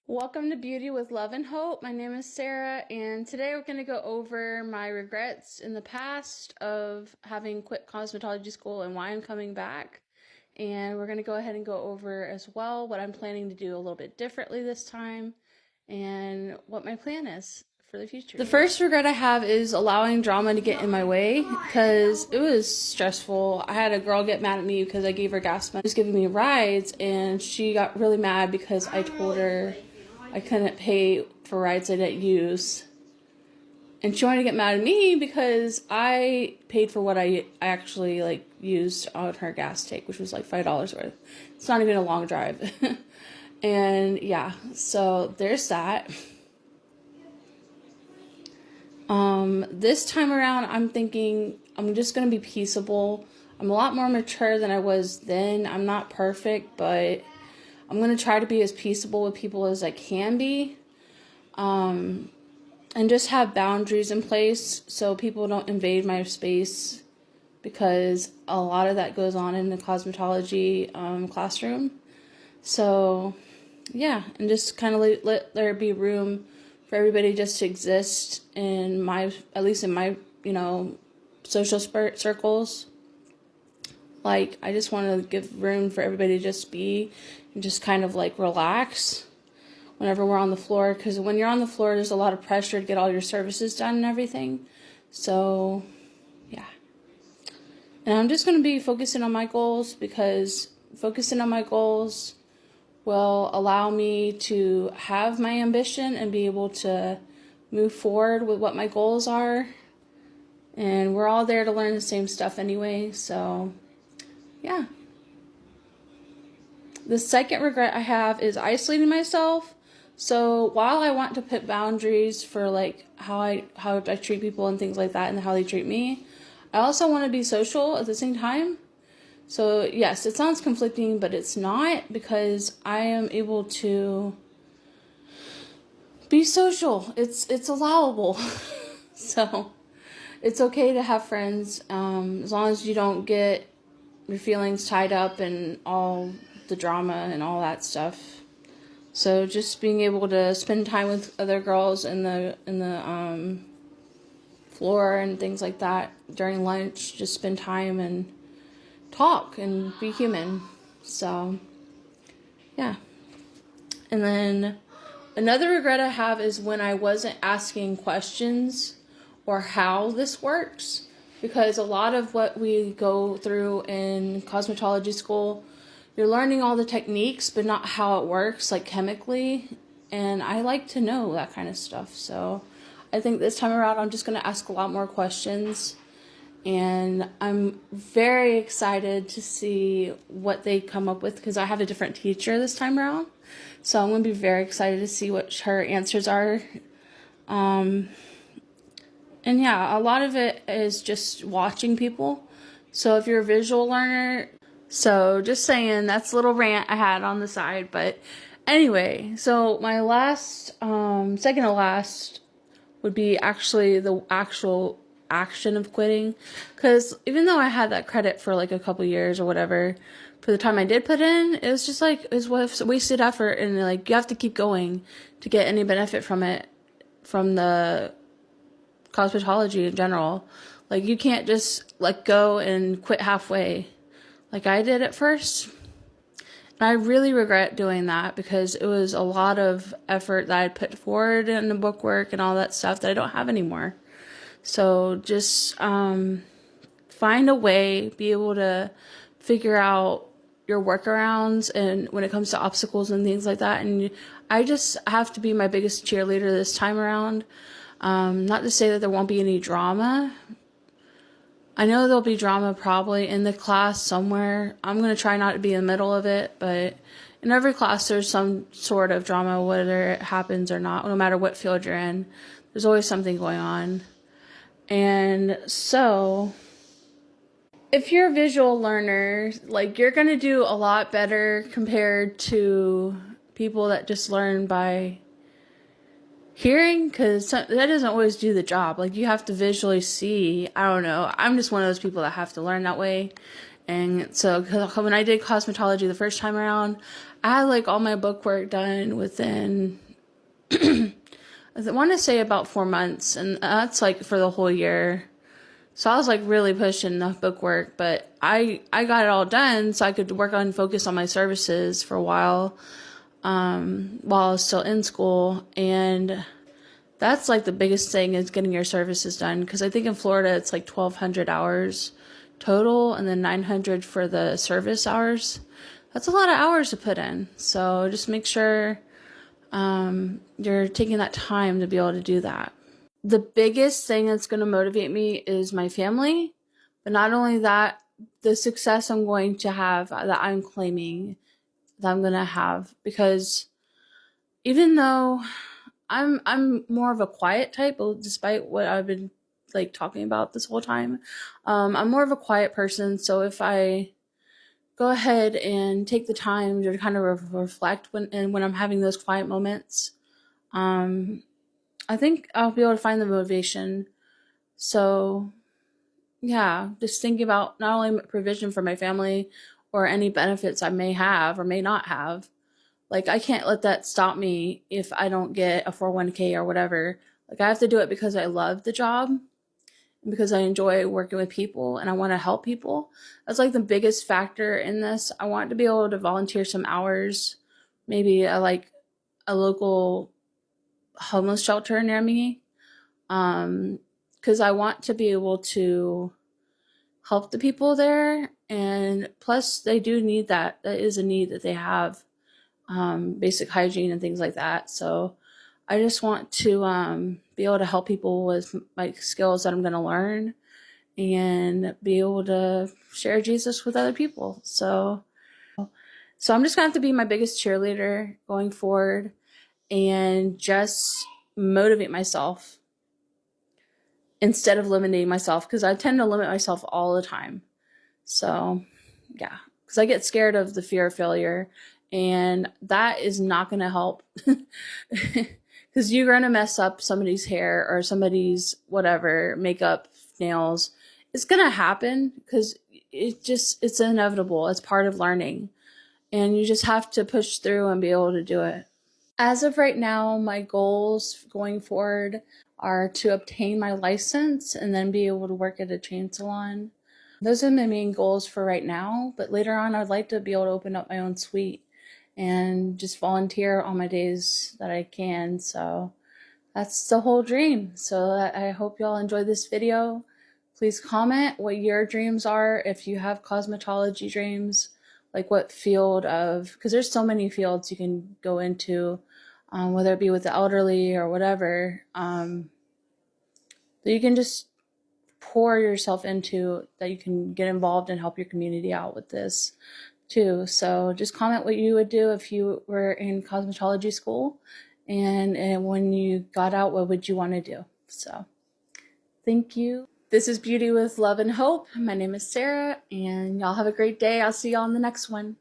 Welcome to Beauty with Love and Hope. My name is Sarah, and today we're going to go over my regrets in the past of having quit cosmetology school and why I'm coming back. And we're going to go ahead and go over as well what I'm planning to do a little bit differently this time and what my plan is for the future. The first regret I have is allowing drama to get in my way because it was stressful. I had a girl get mad at me because I gave her gas money. She was giving me rides, and she got really mad because I told her I couldn't pay for rides I didn't use. And she wanted to get mad at me because I paid for what I actually used on her gas tank, which was like $5 worth. It's not even a long drive. And yeah, so there's that. This time around, I'm thinking I'm just going to be peaceable. I'm a lot more mature than I was then. I'm not perfect, but I'm going to try to be as peaceable with people as I can be. And just have boundaries in place so people don't invade my space, because a lot of that goes on in the cosmetology classroom. So yeah, and just kind of let there be room for everybody just to exist in at least in my, social circles. Like, I just want to give room for everybody to just be and just kind of relax whenever we're on the floor, because when you're on the floor, there's a lot of pressure to get all your services done and everything. So yeah, and I'm just going to be focusing on my goals, because focusing on my goals will allow me to have my ambition and be able to move forward with what my goals are. And we're all there to learn the same stuff anyway, so yeah. The second regret I have is isolating myself. So while I want to put boundaries for how I treat people and things like that and how they treat me, I also want to be social at the same time. So yes, it sounds conflicting, but it's not, because I am able to be social. It's allowable. So it's okay to have friends, as long as you don't get your feelings tied up in all the drama and all that stuff. So just being able to spend time with other girls in the floor and things like that during lunch, just spend time and talk and be human. So yeah. And then another regret I have is when I wasn't asking questions or how this works, because a lot of what we go through in cosmetology school, you're learning all the techniques, but not how it works, chemically. And I like to know that kind of stuff. So I think this time around, I'm just going to ask a lot more questions. And I'm very excited to see what they come up with, because I have a different teacher this time around. So I'm going to be very excited to see what her answers are. And yeah, a lot of it is just watching people. So if you're a visual learner, so just saying, that's a little rant I had on the side. But anyway, so my last, second to last would be actually the actual action of quitting. Because even though I had that credit for a couple years or whatever, for the time I did put in, it was just it was wasted effort. And you have to keep going to get any benefit from it, from the cosmetology in general. You can't just go and quit halfway like I did at first. And I really regret doing that, because it was a lot of effort that I put forward in the bookwork and all that stuff that I don't have anymore. So just find a way, be able to figure out your workarounds and when it comes to obstacles and things like that. And I just have to be my biggest cheerleader this time around. Not to say that there won't be any drama. I know there'll be drama probably in the class somewhere. I'm going to try not to be in the middle of it, but in every class there's some sort of drama, whether it happens or not, no matter what field you're in. There's always something going on. And so if you're a visual learner, you're going to do a lot better compared to people that just learn by hearing, because that doesn't always do the job. You have to visually see. I don't know. I'm just one of those people that have to learn that way. And so when I did cosmetology the first time around, I had like all my book work done within, I want to say about 4 months. And that's like for the whole year. So I was like really pushing the book work, but I got it all done so I could work on focus on my services for a while I was still in school. And that's like the biggest thing is getting your services done. Because I think in Florida it's like 1,200 hours total and then 900 for the service hours. That's a lot of hours to put in. So just make sure you're taking that time to be able to do that. The biggest thing that's going to motivate me is my family. But not only that, the success I'm going to have that I'm claiming that I'm going to have. Because even though I'm more of a quiet type, despite what I've been like talking about this whole time. I'm more of a quiet person, so if I go ahead and take the time to kind of reflect when I'm having those quiet moments, I think I'll be able to find the motivation. So yeah, just thinking about not only provision for my family or any benefits I may have or may not have. Like, I can't let that stop me if I don't get a 401k or whatever. Like, I have to do it because I love the job and because I enjoy working with people and I want to help people. That's like the biggest factor in this. I want to be able to volunteer some hours, maybe like a local homeless shelter near me. Because I want to be able to help the people there. And plus, they do need that. That is a need that they have. Basic hygiene and things like that. So I just want to be able to help people with my skills that I'm going to learn and be able to share Jesus with other people. So I'm just going to have to be my biggest cheerleader going forward and just motivate myself instead of limiting myself, because I tend to limit myself all the time. So yeah, because I get scared of the fear of failure, and that is not going to help. Because you're going to mess up somebody's hair or somebody's whatever, makeup, nails. It's going to happen because it's inevitable. It's part of learning. And you just have to push through and be able to do it. As of right now, my goals going forward are to obtain my license and then be able to work at a chain salon. Those are my main goals for right now, but later on I'd like to be able to open up my own suite and just volunteer on my days that I can. So that's the whole dream. So I hope y'all enjoyed this video. Please comment what your dreams are. If you have cosmetology dreams, like what field of, because there's so many fields you can go into, whether it be with the elderly or whatever, that you can just pour yourself into, that you can get involved and help your community out with this too. So just comment what you would do if you were in cosmetology school, and when you got out, what would you want to do? So thank you. This is Beauty with Love and Hope. My name is Sarah, and y'all have a great day. I'll see y'all in the next one.